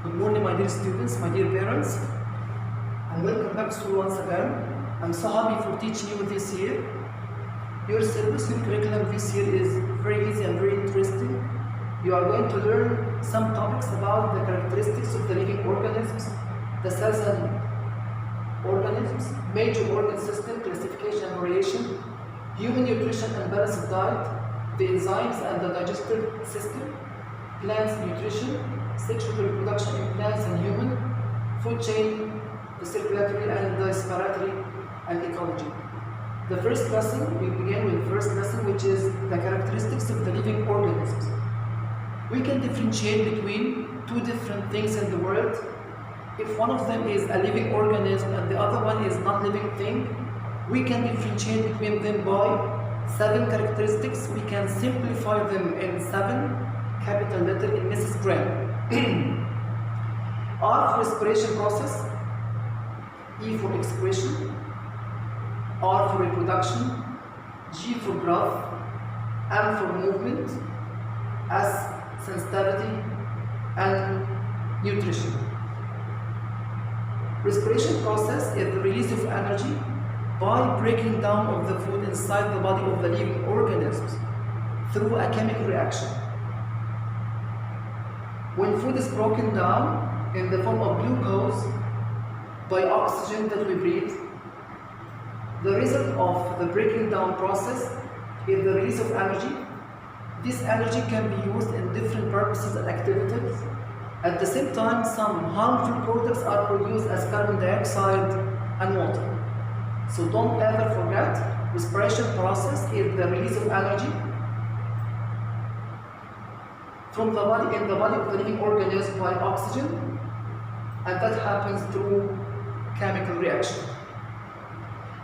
Good morning, my dear students, my dear parents, and welcome back to school once again. I'm so happy for teaching you this year. Your syllabus, your curriculum this year is very easy and very interesting. You are going to learn some topics about the characteristics of the living organisms, the cells and organisms, major organ system, classification and variation, human nutrition and balanced diet, the enzymes and the digestive system, plants nutrition, sexual reproduction in plants and human, food chain, the circulatory and the respiratory, and ecology. The first lesson, we begin with the first lesson, which is the characteristics of the living organisms. We can differentiate between two different things in the world. If one of them is a living organism and the other one is not living thing, we can differentiate between them by 7 characteristics. We can simplify them in 7 capital letter in Mrs. Graham. R for respiration process, E for excretion, R for reproduction, G for growth, M for movement, S sensitivity, and nutrition. Respiration process is the release of energy by breaking down of the food inside the body of the living organisms through a chemical reaction. When food is broken down in the form of glucose by oxygen that we breathe, the result of the breaking down process is the release of energy. This energy can be used in different purposes and activities. At the same time, some harmful products are produced as carbon dioxide and water. So don't ever forget, respiration process is the release of energy from the body, in the body of the living organism by oxygen, and that happens through chemical reaction.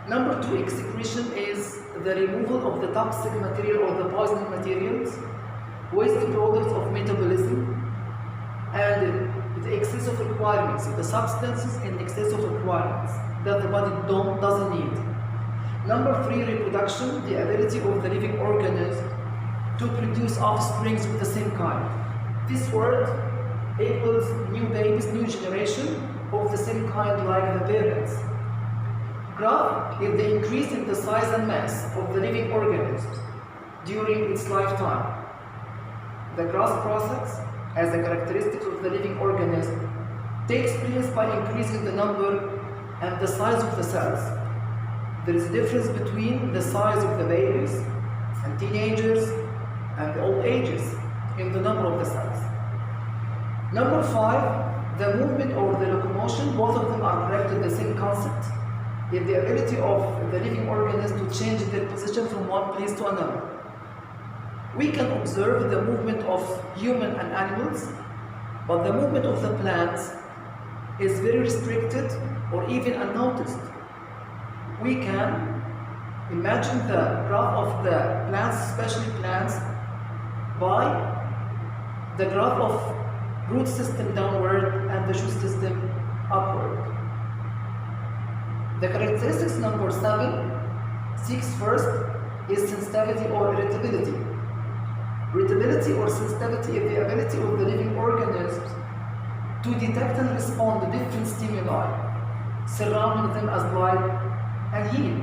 Number 2, excretion is the removal of the toxic material or the poisoning materials, waste products of metabolism, and the excess of requirements, the substances in excess of requirements that the body doesn't need. Number 3, reproduction, the ability of the living organism to produce offspring of the same kind. This word equals new babies, new generation of the same kind like the parents. Growth is the increase in the size and mass of the living organisms during its lifetime. The growth process, as a characteristic of the living organism, takes place by increasing the number and the size of the cells. There is a difference between the size of the babies and teenagers and the old ages in the number of the cells. Number 5, the movement or the locomotion, both of them are correct in the same concept. Is the ability of the living organism to change their position from one place to another. We can observe the movement of human and animals, but the movement of the plants is very restricted or even unnoticed. We can imagine the growth of the plants, especially plants, by the growth of root system downward and the shoot system upward. The characteristics number 6 first is sensitivity or irritability. Irritability or sensitivity is the ability of the living organisms to detect and respond to different stimuli surrounding them as light and heat.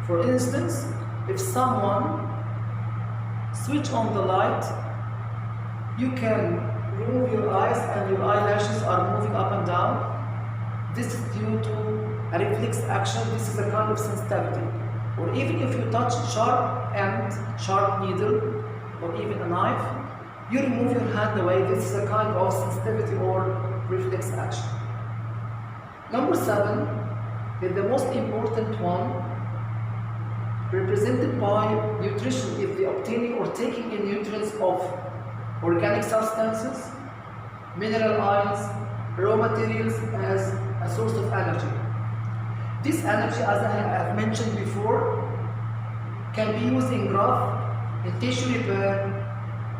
For instance, if someone switch on the light, you can remove your eyes and your eyelashes are moving up and down. This is due to a reflex action. This is a kind of sensitivity. Or even if you touch sharp end, sharp needle, or even a knife, you remove your hand away. This is a kind of sensitivity or reflex action. Number 7 is the most important one, represented by nutrition, is the obtaining or taking in nutrients of organic substances, mineral ions, raw materials as a source of energy. This energy, as I have mentioned before, can be used in growth, in tissue repair,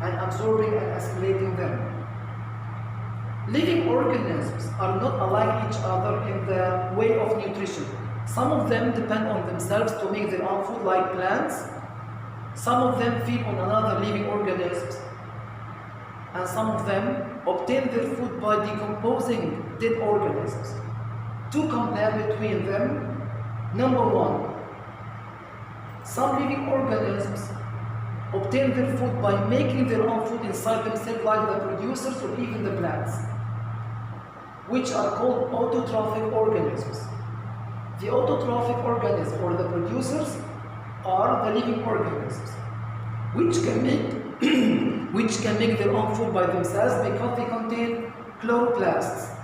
and absorbing and assimilating them. Living organisms are not alike each other in the way of nutrition. Some of them depend on themselves to make their own food, like plants. Some of them feed on another living organisms. and some of them obtain their food by decomposing dead organisms. To compare between them, number one, some living organisms obtain their food by making their own food inside themselves, like the producers or even the plants, which are called autotrophic organisms. The autotrophic organisms, or the producers, are the living organisms, which can make their own food by themselves because they contain chloroplasts.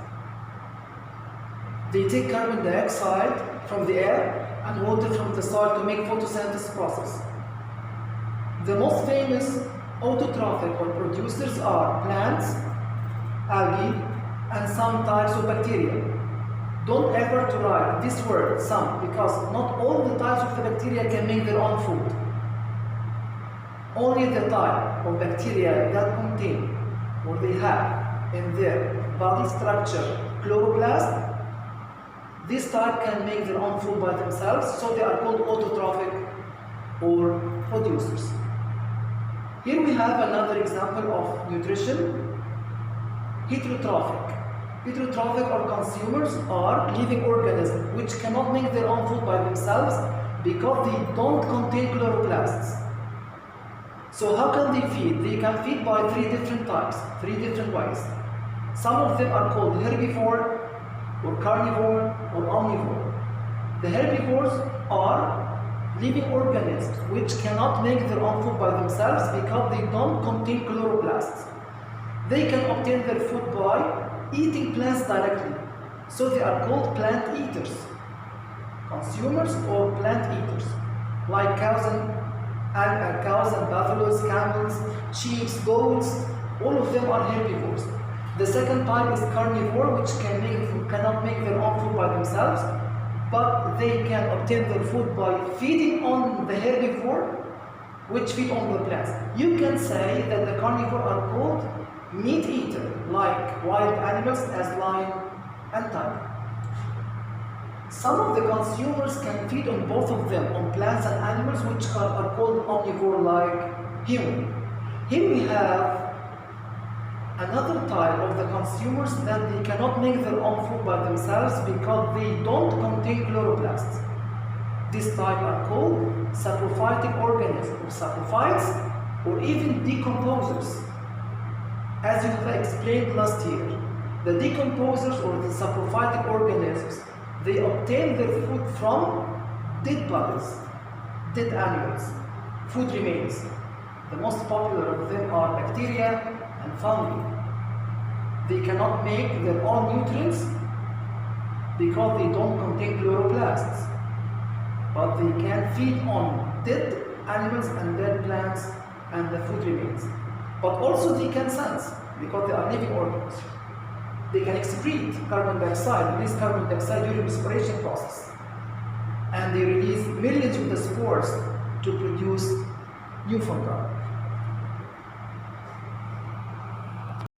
They take carbon dioxide from the air and water from the soil to make photosynthesis process. The most famous autotrophic or producers are plants, algae, and some types of bacteria. Don't ever to write this word, some, because not all the types of the bacteria can make their own food. Only the type of bacteria that contain or they have in their body structure chloroplast, this type can make their own food by themselves, so they are called autotrophic or producers. Here we have another example of nutrition, heterotrophic. Heterotrophic or consumers are living organisms which cannot make their own food by themselves because they don't contain chloroplasts. So how can they feed? They can feed by three different types, three different ways. Some of them are called herbivore, or carnivore, or omnivore. The herbivores are living organisms which cannot make their own food by themselves because they don't contain chloroplasts. They can obtain their food by eating plants directly, so they are called plant eaters, consumers or plant eaters, like cows and buffaloes, camels, sheep, goats. All of them are herbivores. The second type is carnivore, which cannot make their own food by themselves, but they can obtain their food by feeding on the herbivore, which feed on the plants. You can say that the carnivore are called meat eater, like wild animals as lion and tiger. Some of the consumers can feed on both of them, on plants and animals, which are called omnivore, like human. Here we have another type of the consumers that they cannot make their own food by themselves because they don't contain chloroplasts. This type are called saprophytic organisms, or saprophytes, or even decomposers. As you have explained last year, the decomposers or the saprophytic organisms, they obtain their food from dead bodies, dead animals, food remains. The most popular of them are bacteria and fungi. They cannot make their own nutrients because they don't contain chloroplasts, but they can feed on dead animals and dead plants and the food remains. But also they can sense because they are living organisms. They can excrete carbon dioxide, release carbon dioxide during respiration process, and they release millions of the spores to produce new fungi.